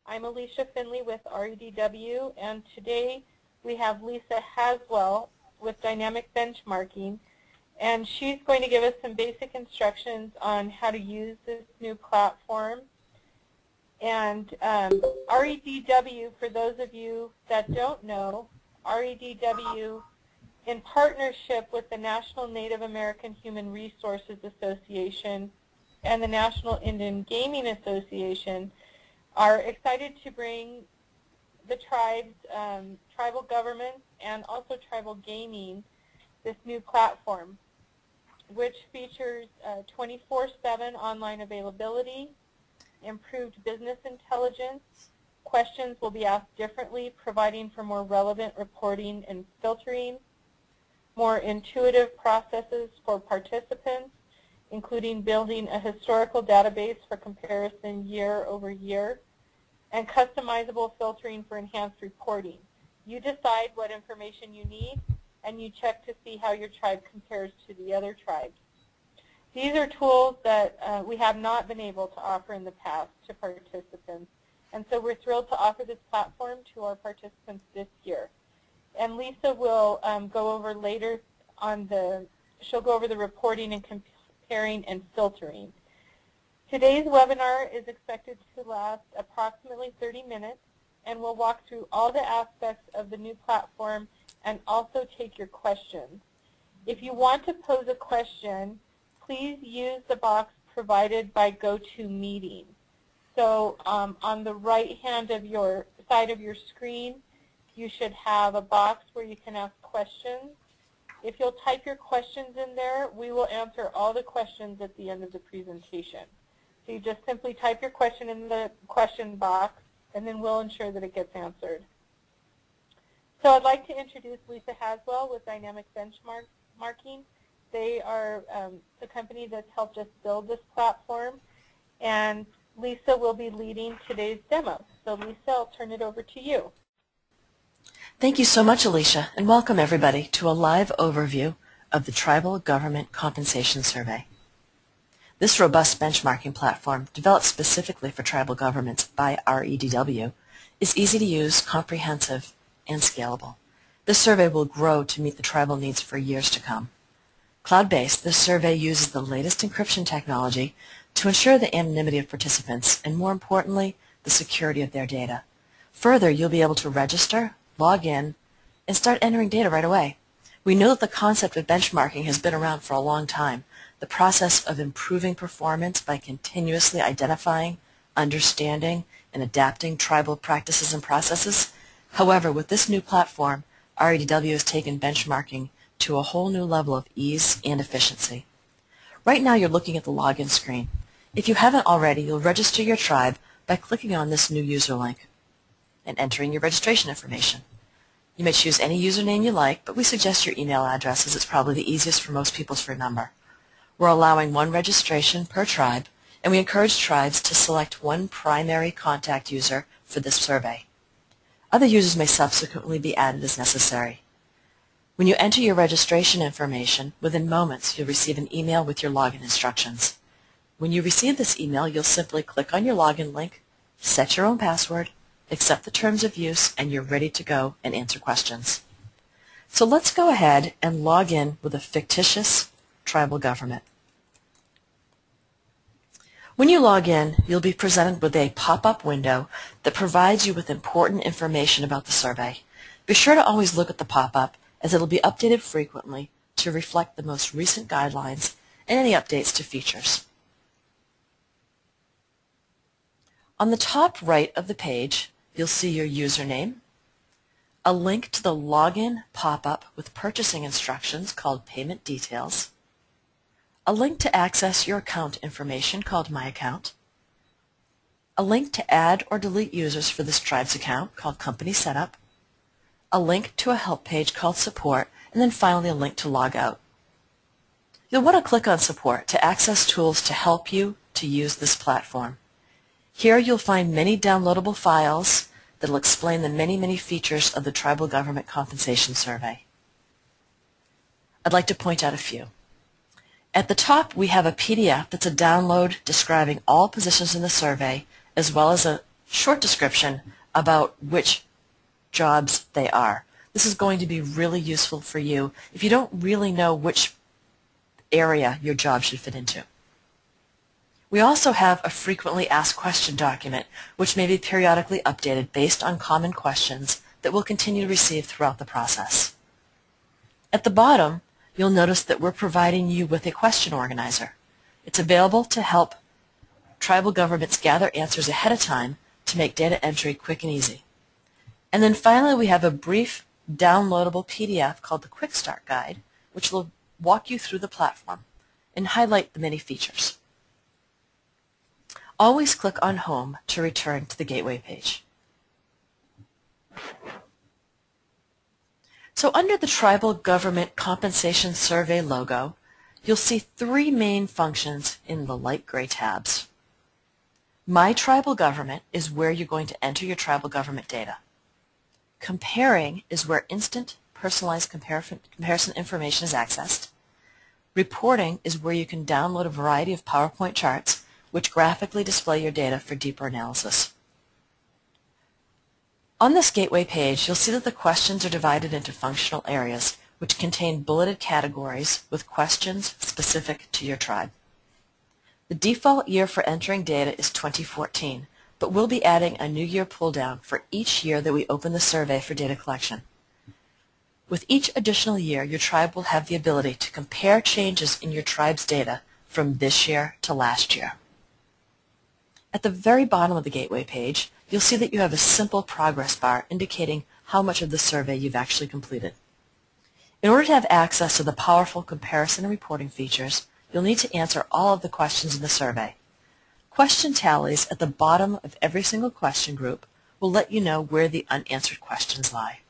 I'm Alicia Finley with REDW, and today we have Lisa Haswell with Dynamic Benchmarking, and she's going to give us some basic instructions on how to use this new platform. And REDW, for those of you that don't know, REDW, in partnership with the National Native American Human Resources Association and the National Indian Gaming Association, are excited to bring the tribes, tribal governments, and also tribal gaming this new platform, which features 24/7 online availability, improved business intelligence. Questions will be asked differently, providing for more relevant reporting and filtering, more intuitive processes for participants, including building a historical database for comparison year over year, and customizable filtering for enhanced reporting. You decide what information you need, and you check to see how your tribe compares to the other tribes. These are tools that we have not been able to offer in the past to participants, and so we're thrilled to offer this platform to our participants this year. And Lisa will go over later on she'll go over the reporting and comparing and filtering. Today's webinar is expected to last approximately 30 minutes, and we'll walk through all the aspects of the new platform and also take your questions. If you want to pose a question, please use the box provided by GoToMeeting. So on the right hand of your side of your screen, you should have a box where you can ask questions. If you'll type your questions in there, we will answer all the questions at the end of the presentation. So you just simply type your question in the question box, and then we'll ensure that it gets answered. So I'd like to introduce Lisa Haswell with Dynamic Benchmarking. They are the company that's helped us build this platform, and Lisa will be leading today's demo. So Lisa, I'll turn it over to you. Thank you so much, Alicia, and welcome everybody to a live overview of the Tribal Government Compensation Survey. This robust benchmarking platform, developed specifically for tribal governments by REDW, is easy to use, comprehensive, and scalable. This survey will grow to meet the tribal needs for years to come. Cloud-based, this survey uses the latest encryption technology to ensure the anonymity of participants and, more importantly, the security of their data. Further, you'll be able to register, log in, and start entering data right away. We know that the concept of benchmarking has been around for a long time, the process of improving performance by continuously identifying, understanding, and adapting tribal practices and processes. However, with this new platform, REDW has taken benchmarking to a whole new level of ease and efficiency. Right now you're looking at the login screen. If you haven't already, you'll register your tribe by clicking on this new user link and entering your registration information. You may choose any username you like, but we suggest your email address as it's probably the easiest for most people to remember. We're allowing one registration per tribe, and we encourage tribes to select one primary contact user for this survey. Other users may subsequently be added as necessary. When you enter your registration information, within moments you'll receive an email with your login instructions. When you receive this email, you'll simply click on your login link, set your own password, accept the terms of use, and you're ready to go and answer questions. So let's go ahead and log in with a fictitious tribal government. When you log in, you'll be presented with a pop-up window that provides you with important information about the survey. Be sure to always look at the pop-up, as it will be updated frequently to reflect the most recent guidelines and any updates to features. On the top right of the page, you'll see your username, a link to the login pop-up with purchasing instructions called Payment Details, a link to access your account information called My Account, a link to add or delete users for this tribe's account called Company Setup, a link to a help page called Support, and then finally a link to log out. You'll want to click on Support to access tools to help you to use this platform. Here you'll find many downloadable files that will explain the many features of the Tribal Government Compensation Survey. I'd like to point out a few. At the top we have a PDF that's a download describing all positions in the survey, as well as a short description about which jobs they are. This is going to be really useful for you if you don't really know which area your job should fit into. We also have a frequently asked question document, which may be periodically updated based on common questions that we'll continue to receive throughout the process. At the bottom, you'll notice that we're providing you with a question organizer. It's available to help tribal governments gather answers ahead of time to make data entry quick and easy. And then finally, we have a brief downloadable PDF called the Quick Start Guide, which will walk you through the platform and highlight the many features. Always click on Home to return to the Gateway page. So under the Tribal Government Compensation Survey logo, you'll see three main functions in the light gray tabs. My Tribal Government is where you're going to enter your tribal government data. Comparing is where instant personalized comparison information is accessed. Reporting is where you can download a variety of PowerPoint charts which graphically display your data for deeper analysis. On this Gateway page, you'll see that the questions are divided into functional areas which contain bulleted categories with questions specific to your tribe. The default year for entering data is 2014, but we'll be adding a new year pull-down for each year that we open the survey for data collection. With each additional year, your tribe will have the ability to compare changes in your tribe's data from this year to last year. At the very bottom of the Gateway page, you'll see that you have a simple progress bar indicating how much of the survey you've actually completed. In order to have access to the powerful comparison and reporting features, you'll need to answer all of the questions in the survey. Question tallies at the bottom of every single question group will let you know where the unanswered questions lie.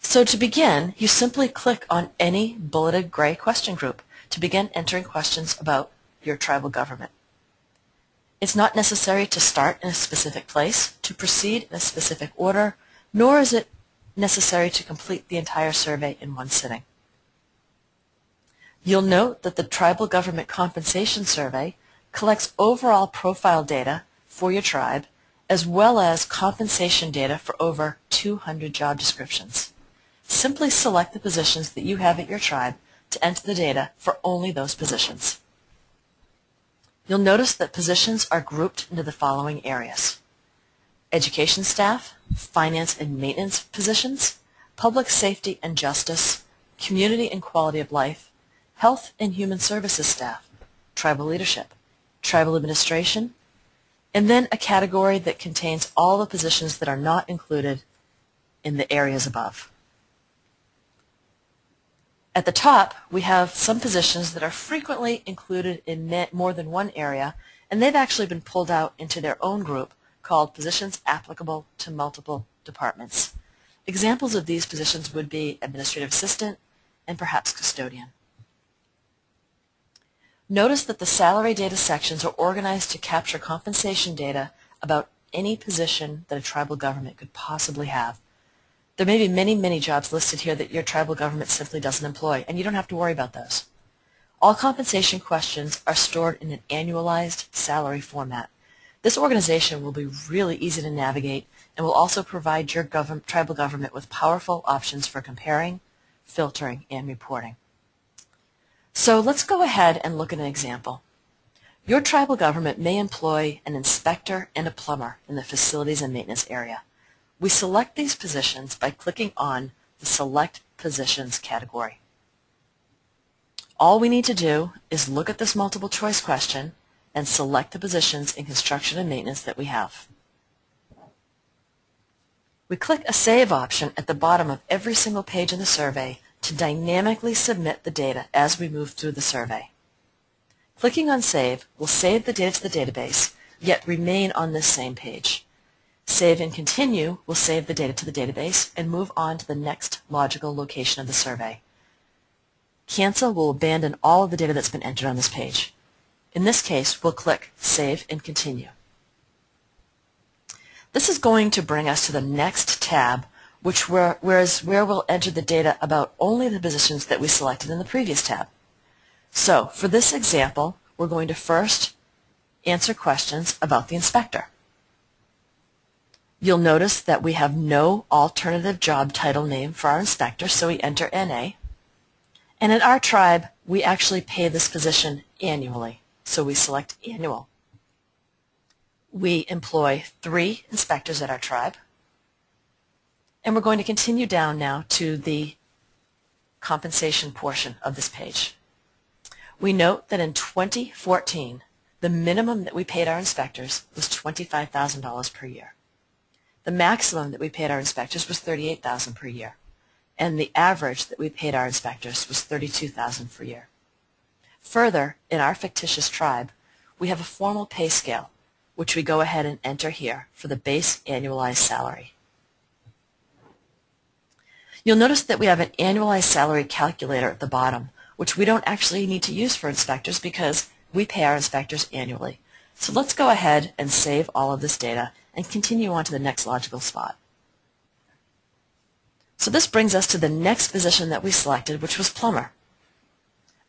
So to begin, you simply click on any bulleted gray question group to begin entering questions about your tribal government. It's not necessary to start in a specific place, to proceed in a specific order, nor is it necessary to complete the entire survey in one sitting. You'll note that the Tribal Government Compensation Survey collects overall profile data for your tribe, as well as compensation data for over 200 job descriptions. Simply select the positions that you have at your tribe to enter the data for only those positions. You'll notice that positions are grouped into the following areas: education staff, finance and maintenance positions, public safety and justice, community and quality of life, health and human services staff, tribal leadership, tribal administration, and then a category that contains all the positions that are not included in the areas above. At the top, we have some positions that are frequently included in more than one area, and they've actually been pulled out into their own group called positions applicable to multiple departments. Examples of these positions would be administrative assistant and perhaps custodian. Notice that the salary data sections are organized to capture compensation data about any position that a tribal government could possibly have. There may be many jobs listed here that your tribal government simply doesn't employ, and you don't have to worry about those. All compensation questions are stored in an annualized salary format. This organization will be really easy to navigate and will also provide your tribal government with powerful options for comparing, filtering, and reporting. So let's go ahead and look at an example. Your tribal government may employ an inspector and a plumber in the facilities and maintenance area. We select these positions by clicking on the Select Positions category. All we need to do is look at this multiple choice question and select the positions in construction and maintenance that we have. We click a Save option at the bottom of every single page in the survey to dynamically submit the data as we move through the survey. Clicking on Save will save the data to the database, yet remain on this same page. Save and Continue will save the data to the database and move on to the next logical location of the survey. Cancel will abandon all of the data that's been entered on this page. In this case, we'll click Save and Continue. This is going to bring us to the next tab, where we'll enter the data about only the positions that we selected in the previous tab. So, for this example, we're going to first answer questions about the inspector. You'll notice that we have no alternative job title name for our inspector, so we enter NA. And in our tribe, we actually pay this position annually, so we select annual. We employ 3 inspectors at our tribe, and we're going to continue down now to the compensation portion of this page. We note that in 2014, the minimum that we paid our inspectors was $25,000 per year. The maximum that we paid our inspectors was $38,000 per year, and the average that we paid our inspectors was $32,000 per year. Further, in our fictitious tribe, we have a formal pay scale, which we go ahead and enter here for the base annualized salary. You'll notice that we have an annualized salary calculator at the bottom, which we don't actually need to use for inspectors because we pay our inspectors annually. So let's go ahead and save all of this data and continue on to the next logical spot. So this brings us to the next position that we selected, which was plumber.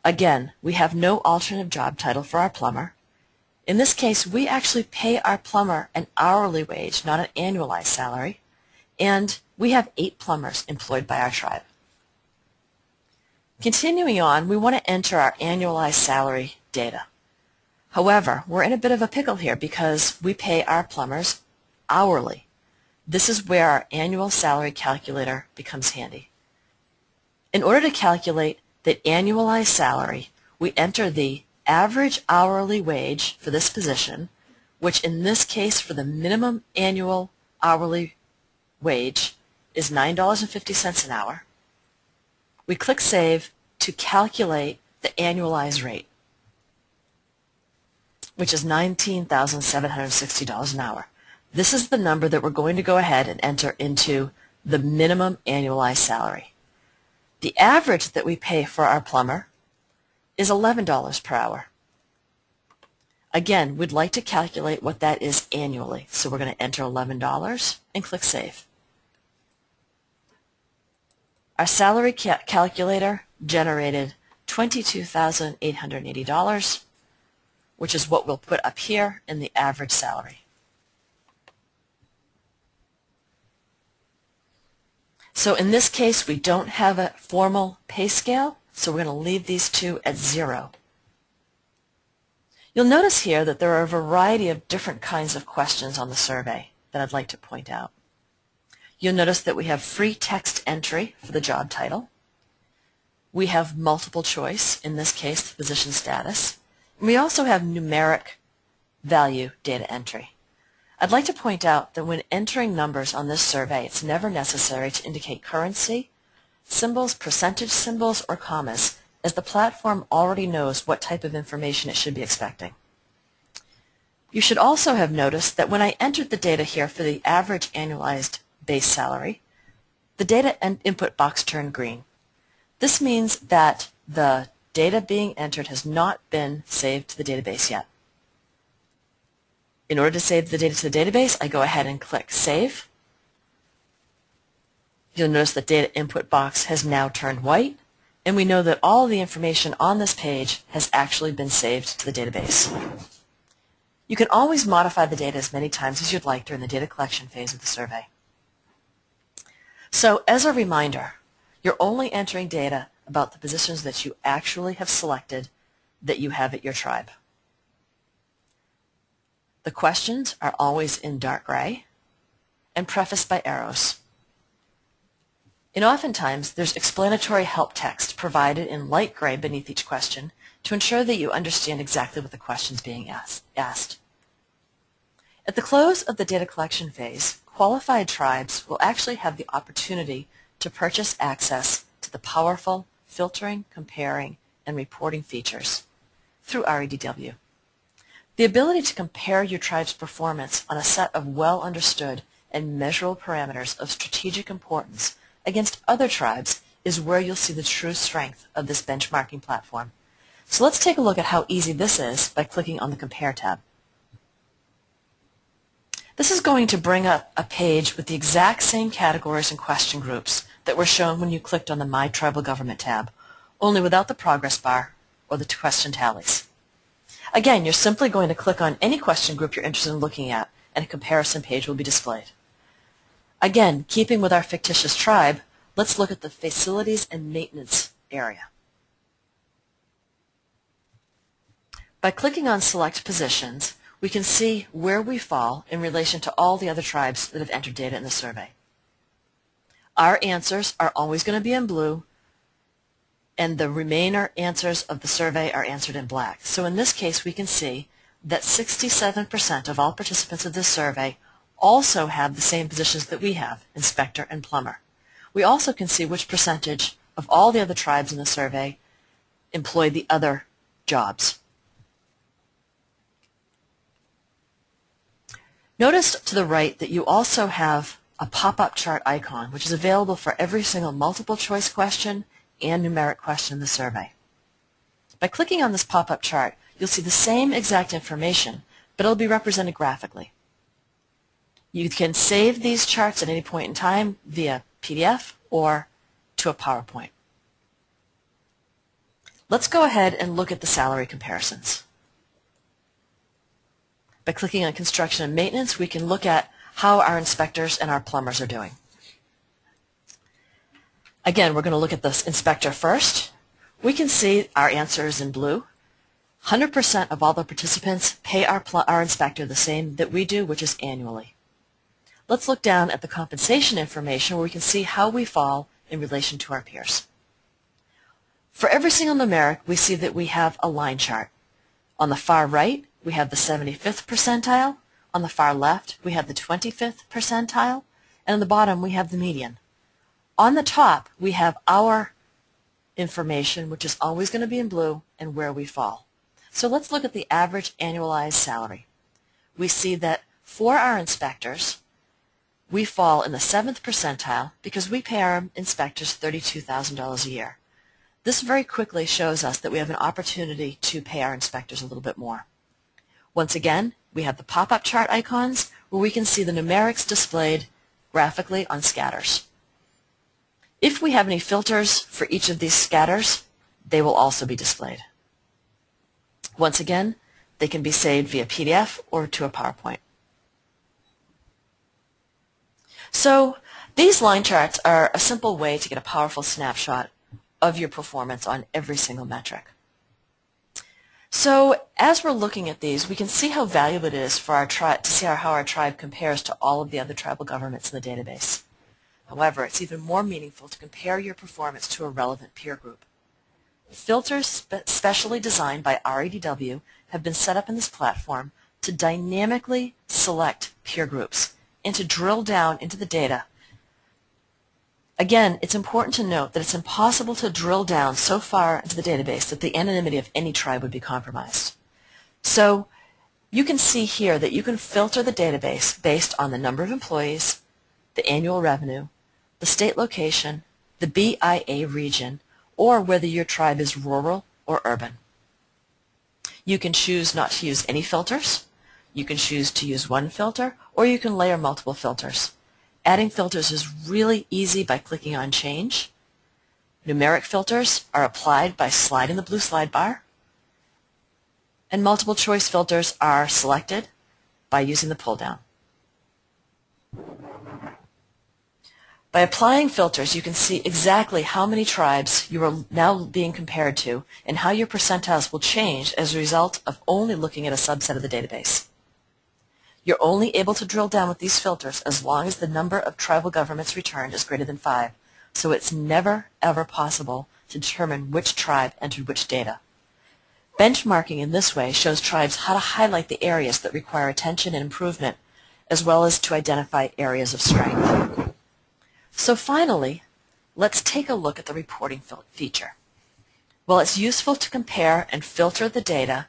Again, we have no alternative job title for our plumber. In this case, we actually pay our plumber an hourly wage, not an annualized salary, and we have 8 plumbers employed by our tribe. Continuing on, we want to enter our annualized salary data. However, we're in a bit of a pickle here because we pay our plumbers hourly. This is where our annual salary calculator becomes handy. In order to calculate the annualized salary, we enter the average hourly wage for this position, which in this case for the minimum annual hourly wage is $9.50 an hour. We click Save to calculate the annualized rate, which is $19,760 an hour. This is the number that we're going to go ahead and enter into the minimum annualized salary. The average that we pay for our plumber is $11 per hour. Again, we'd like to calculate what that is annually, so we're going to enter $11 and click Save. Our salary calculator generated $22,880, which is what we'll put up here in the average salary. So in this case, we don't have a formal pay scale, so we're going to leave these 2 at 0. You'll notice here that there are a variety of different kinds of questions on the survey that I'd like to point out. You'll notice that we have free text entry for the job title. We have multiple choice, in this case the position status. And we also have numeric value data entry. I'd like to point out that when entering numbers on this survey, it's never necessary to indicate currency, symbols, percentage symbols, or commas, as the platform already knows what type of information it should be expecting. You should also have noticed that when I entered the data here for the average annualized base salary, the data input box turned green. This means that the data being entered has not been saved to the database yet. In order to save the data to the database, I go ahead and click Save. You'll notice the data input box has now turned white, and we know that all of the information on this page has actually been saved to the database. You can always modify the data as many times as you'd like during the data collection phase of the survey. So as a reminder, you're only entering data about the positions that you actually have selected that you have at your tribe. The questions are always in dark gray and prefaced by arrows. And oftentimes, there's explanatory help text provided in light gray beneath each question to ensure that you understand exactly what the question is being asked. At the close of the data collection phase, qualified tribes will actually have the opportunity to purchase access to the powerful filtering, comparing, and reporting features through REDW. The ability to compare your tribe's performance on a set of well-understood and measurable parameters of strategic importance against other tribes is where you'll see the true strength of this benchmarking platform. So let's take a look at how easy this is by clicking on the Compare tab. This is going to bring up a page with the exact same categories and question groups that were shown when you clicked on the My Tribal Government tab, only without the progress bar or the question tallies. Again, you're simply going to click on any question group you're interested in looking at, and a comparison page will be displayed. Again, keeping with our fictitious tribe, let's look at the facilities and maintenance area. By clicking on Select Positions, we can see where we fall in relation to all the other tribes that have entered data in the survey. Our answers are always going to be in blue, and the remainder answers of the survey are answered in black. So in this case, we can see that 67% of all participants of this survey also have the same positions that we have, inspector and plumber. We also can see which percentage of all the other tribes in the survey employ the other jobs. Notice to the right that you also have a pop-up chart icon, which is available for every single multiple choice question and numeric question in the survey. By clicking on this pop-up chart, you'll see the same exact information, but it'll be represented graphically. You can save these charts at any point in time via PDF or to a PowerPoint. Let's go ahead and look at the salary comparisons. By clicking on Construction and Maintenance, we can look at how our inspectors and our plumbers are doing. Again, we're going to look at the inspector first. We can see our answer is in blue. 100% of all the participants pay our inspector the same that we do, which is annually. Let's look down at the compensation information where we can see how we fall in relation to our peers. For every single numeric, we see that we have a line chart. On the far right, we have the 75th percentile. On the far left, we have the 25th percentile. And on the bottom, we have the median. On the top, we have our information, which is always going to be in blue, and where we fall. So let's look at the average annualized salary. We see that for our inspectors, we fall in the 7th percentile because we pay our inspectors $32,000 a year. This very quickly shows us that we have an opportunity to pay our inspectors a little bit more. Once again, we have the pop-up chart icons where we can see the numerics displayed graphically on scatters. If we have any filters for each of these scatters, they will also be displayed. Once again, they can be saved via PDF or to a PowerPoint. So these line charts are a simple way to get a powerful snapshot of your performance on every single metric. So as we're looking at these, we can see how valuable it is for our tribe to see how our tribe compares to all of the other tribal governments in the database. However, it's even more meaningful to compare your performance to a relevant peer group. Filters specially designed by REDW have been set up in this platform to dynamically select peer groups and to drill down into the data. Again, it's important to note that it's impossible to drill down so far into the database that the anonymity of any tribe would be compromised. So you can see here that you can filter the database based on the number of employees, the annual revenue, the state location, the BIA region, or whether your tribe is rural or urban. You can choose not to use any filters, you can choose to use one filter, or you can layer multiple filters. Adding filters is really easy by clicking on Change. Numeric filters are applied by sliding the blue slide bar, and multiple choice filters are selected by using the pull down. By applying filters, you can see exactly how many tribes you are now being compared to and how your percentiles will change as a result of only looking at a subset of the database. You're only able to drill down with these filters as long as the number of tribal governments returned is greater than 5, so it's never, ever possible to determine which tribe entered which data. Benchmarking in this way shows tribes how to highlight the areas that require attention and improvement, as well as to identify areas of strength. So finally, let's take a look at the reporting feature. While it's useful to compare and filter the data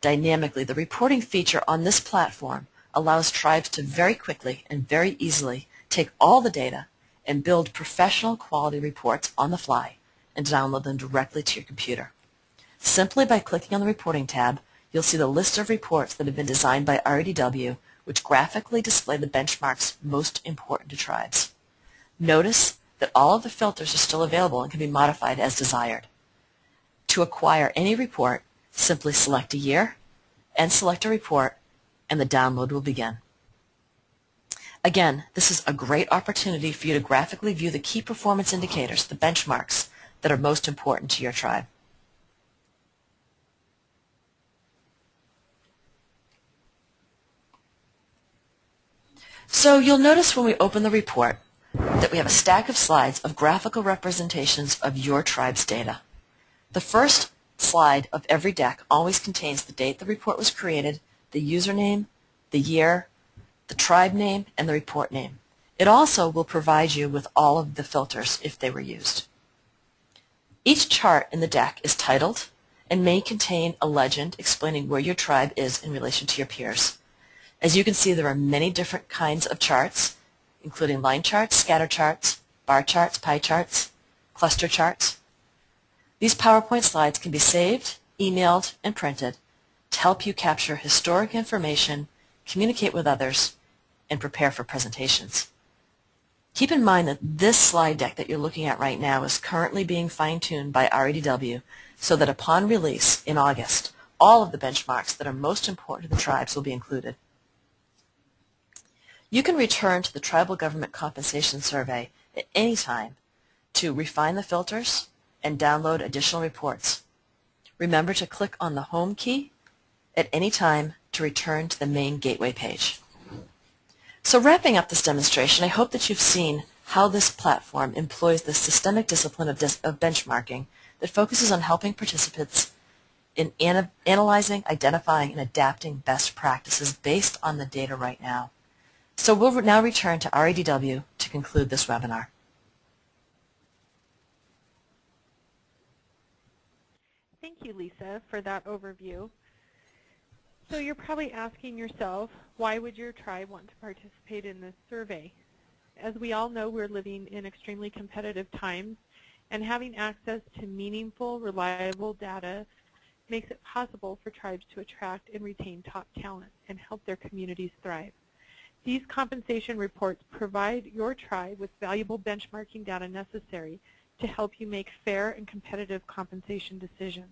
dynamically, the reporting feature on this platform allows tribes to very quickly and very easily take all the data and build professional quality reports on the fly and download them directly to your computer. Simply by clicking on the Reporting tab, you'll see the list of reports that have been designed by REDW, which graphically display the benchmarks most important to tribes. Notice that all of the filters are still available and can be modified as desired. To acquire any report, simply select a year and select a report, and the download will begin. Again, this is a great opportunity for you to graphically view the key performance indicators, the benchmarks, that are most important to your tribe. So you'll notice when we open the report that we have a stack of slides of graphical representations of your tribe's data. The first slide of every deck always contains the date the report was created, the username, the year, the tribe name, and the report name. It also will provide you with all of the filters if they were used. Each chart in the deck is titled and may contain a legend explaining where your tribe is in relation to your peers. As you can see, there are many different kinds of charts, including line charts, scatter charts, bar charts, pie charts, cluster charts. These PowerPoint slides can be saved, emailed, and printed to help you capture historic information, communicate with others, and prepare for presentations. Keep in mind that this slide deck that you're looking at right now is currently being fine-tuned by REDW so that upon release in August, all of the benchmarks that are most important to the tribes will be included. You can return to the Tribal Government Compensation Survey at any time to refine the filters and download additional reports. Remember to click on the Home key at any time to return to the main Gateway page. So wrapping up this demonstration, I hope that you've seen how this platform employs the systemic discipline of benchmarking that focuses on helping participants in analyzing, identifying, and adapting best practices based on the data right now. So we'll now return to REDW to conclude this webinar. Thank you, Lisa, for that overview. So you're probably asking yourself, why would your tribe want to participate in this survey? As we all know, we're living in extremely competitive times, and having access to meaningful, reliable data makes it possible for tribes to attract and retain top talent and help their communities thrive. These compensation reports provide your tribe with valuable benchmarking data necessary to help you make fair and competitive compensation decisions.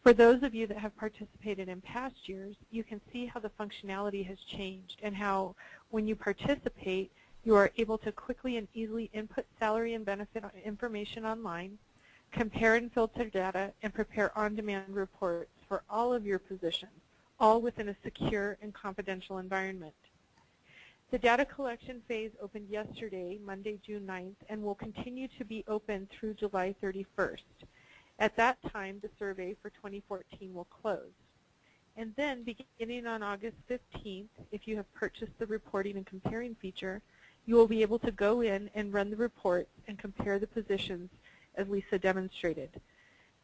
For those of you that have participated in past years, you can see how the functionality has changed and how when you participate, you are able to quickly and easily input salary and benefit information online, compare and filter data, and prepare on-demand reports for all of your positions, all within a secure and confidential environment. The data collection phase opened yesterday, Monday, June 9th, and will continue to be open through July 31st. At that time, the survey for 2014 will close. And then, beginning on August 15th, if you have purchased the reporting and comparing feature, you will be able to go in and run the reports and compare the positions as Lisa demonstrated.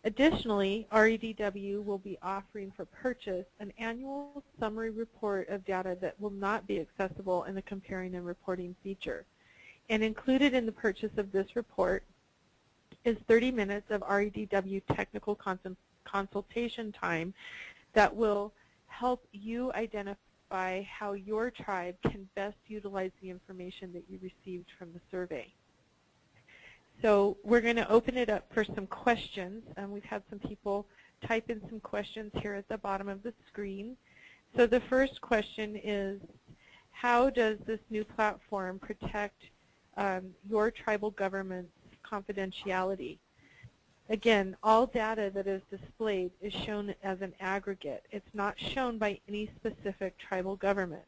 Additionally, REDW will be offering for purchase an annual summary report of data that will not be accessible in the comparing and reporting feature. And included in the purchase of this report is 30 minutes of REDW technical consultation time that will help you identify how your tribe can best utilize the information that you received from the survey. So we're going to open it up for some questions. We've had some people type in some questions here at the bottom of the screen. So the first question is, how does this new platform protect your tribal government's confidentiality? Again, all data that is displayed is shown as an aggregate. It's not shown by any specific tribal government.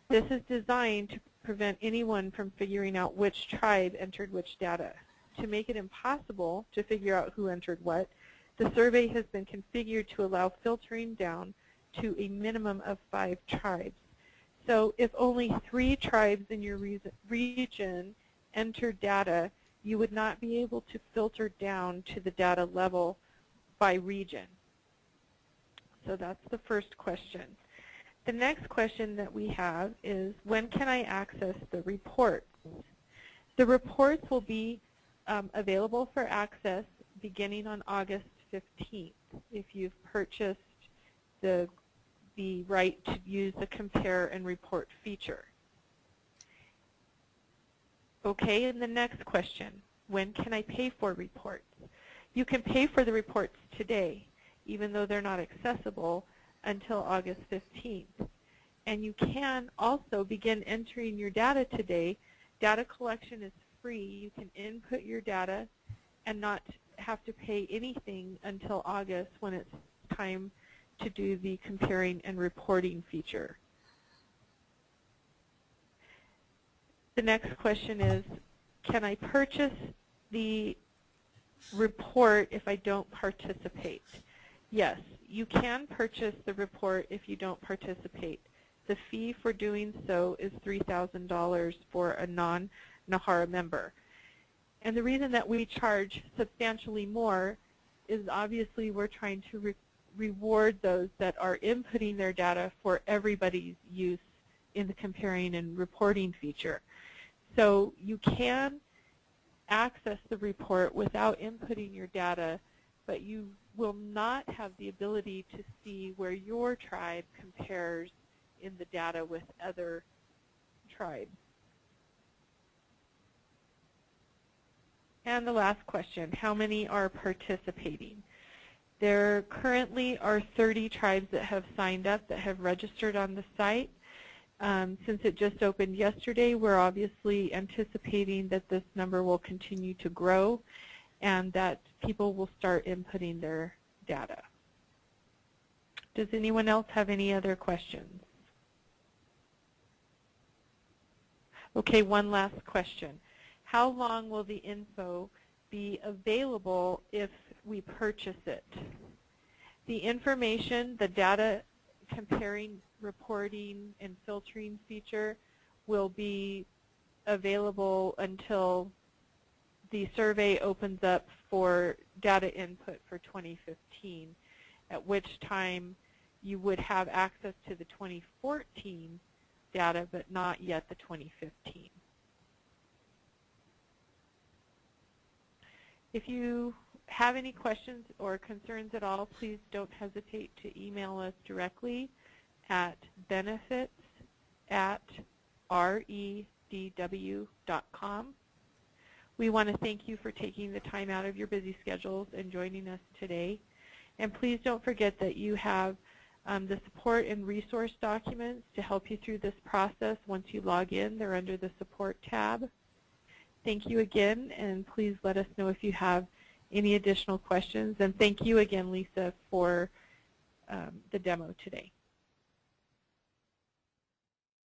This is designed to prevent anyone from figuring out which tribe entered which data. To make it impossible to figure out who entered what, the survey has been configured to allow filtering down to a minimum of 5 tribes. So if only 3 tribes in your region entered data, you would not be able to filter down to the data level by region. So that's the first question. The next question that we have is, when can I access the reports? The reports will be available for access beginning on August 15th if you've purchased the right to use the compare and report feature. Okay, and the next question, when can I pay for reports? You can pay for the reports today, even though they're not accessible. until August 15th. And you can also begin entering your data today. Data collection is free. You can input your data and not have to pay anything until August when it's time to do the comparing and reporting feature. The next question is, can I purchase the report if I don't participate? Yes, you can purchase the report if you don't participate. The fee for doing so is $3,000 for a non-NAHARA member. And the reason that we charge substantially more is obviously we're trying to reward those that are inputting their data for everybody's use in the comparing and reporting feature. So you can access the report without inputting your data, but you will not have the ability to see where your tribe compares in the data with other tribes. And the last question, how many are participating? There currently are 30 tribes that have signed up, that have registered on the site. Since it just opened yesterday, we're obviously anticipating that this number will continue to grow and that people will start inputting their data. Does anyone else have any other questions? Okay, one last question. How long will the info be available if we purchase it? The information, the data comparing, reporting, and filtering feature will be available until the survey opens up for data input for 2015, at which time you would have access to the 2014 data, but not yet the 2015. If you have any questions or concerns at all, please don't hesitate to email us directly at benefits@redw.com. We want to thank you for taking the time out of your busy schedules and joining us today. And please don't forget that you have the support and resource documents to help you through this process. Once you log in, they're under the support tab. Thank you again, and please let us know if you have any additional questions. And thank you again, Lisa, for the demo today.